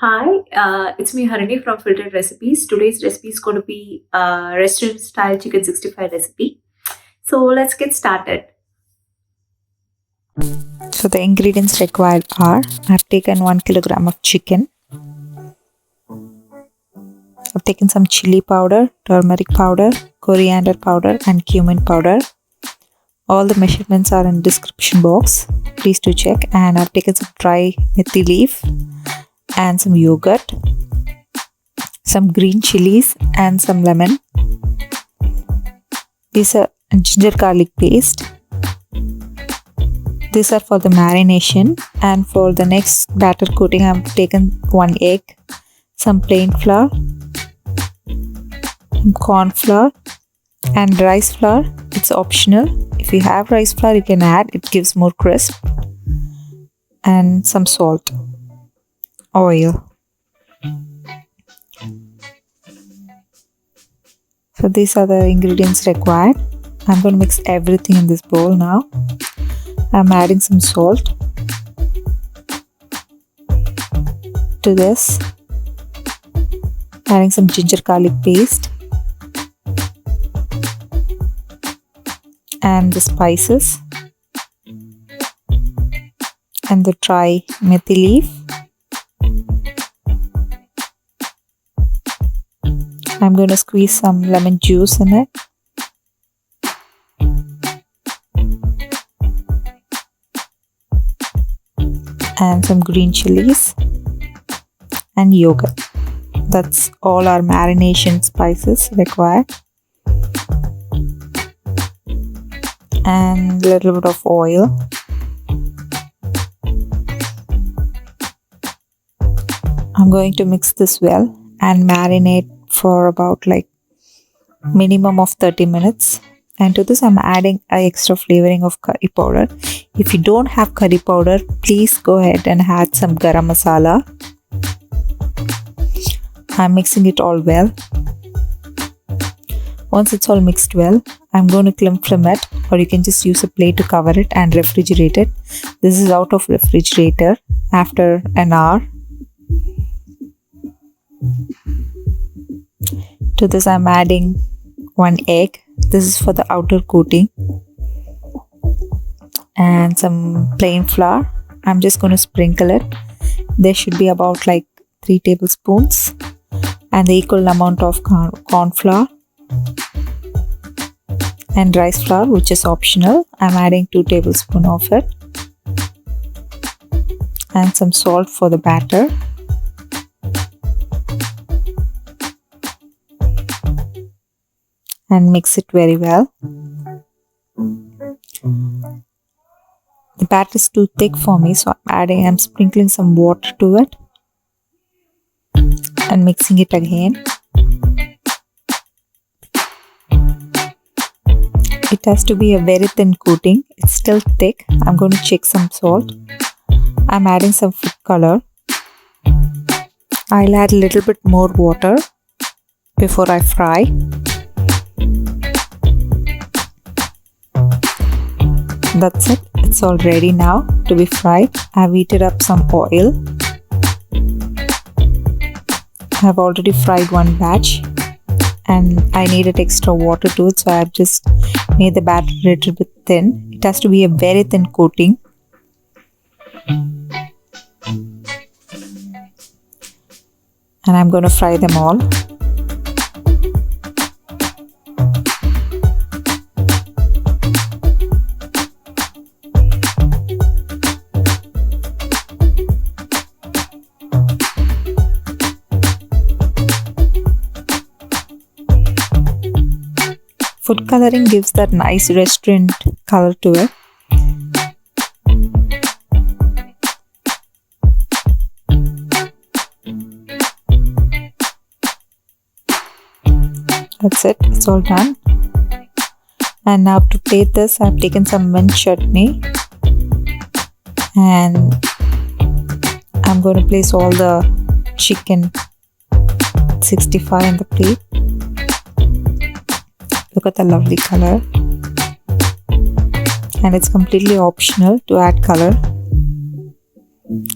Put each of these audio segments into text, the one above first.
Hi, it's me Harini from Filtered Recipes. Today's recipe is going to be restaurant style chicken 65 recipe. So let's get started. So the ingredients required are I've taken 1 kilogram of chicken. I've taken some chili powder, turmeric powder, coriander powder and cumin powder. All the measurements are in description box. Please do check. And I've taken some dry methi leaf and some yogurt, some green chilies and some lemon. These are ginger garlic paste. These are for the marination, and for the next batter coating I've taken 1 egg, some plain flour, some cornflour and rice flour. It's optional. If you have rice flour you can add, it gives more crisp, and some salt, oil. So these are the ingredients required. I'm going to mix everything in this bowl now. I'm adding some salt to this, adding some ginger garlic paste and the spices and the dry methi leaf. I'm going to squeeze some lemon juice in it. And some green chilies and yogurt. That's all our marination spices required. And a little bit of oil. I'm going to mix this well and marinate for about minimum of 30 minutes. And to this I'm adding an extra flavoring of curry powder. If you don't have curry powder, please go ahead and add some garam masala. I'm mixing it all well. Once it's all mixed well, I'm going to cling film it, or you can just use a plate to cover it and refrigerate it. This is out of refrigerator after an hour. To this I'm adding 1 egg. This is for the outer coating, and some plain flour. I'm just going to sprinkle it. There should be about 3 tablespoons, and the equal amount of corn flour and rice flour, which is optional. I'm adding 2 tablespoons of it, and some salt for the batter. And mix it very well. The batter is too thick for me, so I'm sprinkling some water to it and mixing it again. It has to be a very thin coating. It's still thick. I'm going to check some salt. I'm adding some food color. I'll add a little bit more water before I fry. That's it. It's all ready now to be fried. I've heated up some oil. I've already fried 1 batch, and I needed extra water to it, so I've just made the batter a little bit thin. It has to be a very thin coating. And I'm going to fry them all. Food coloring gives that nice restaurant color to it. That's it. It's all done. And now to plate this, I've taken some mint chutney, and I'm going to place all the chicken 65 in the plate. Look at the lovely color. And it's completely optional to add color.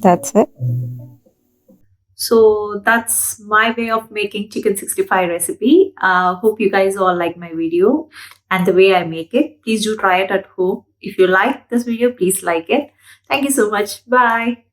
That's it. So that's my way of making chicken 65 recipe. Hope you guys all like my video and the way I make it. Please do try it at home. If you like this video, please like it. Thank you so much. Bye.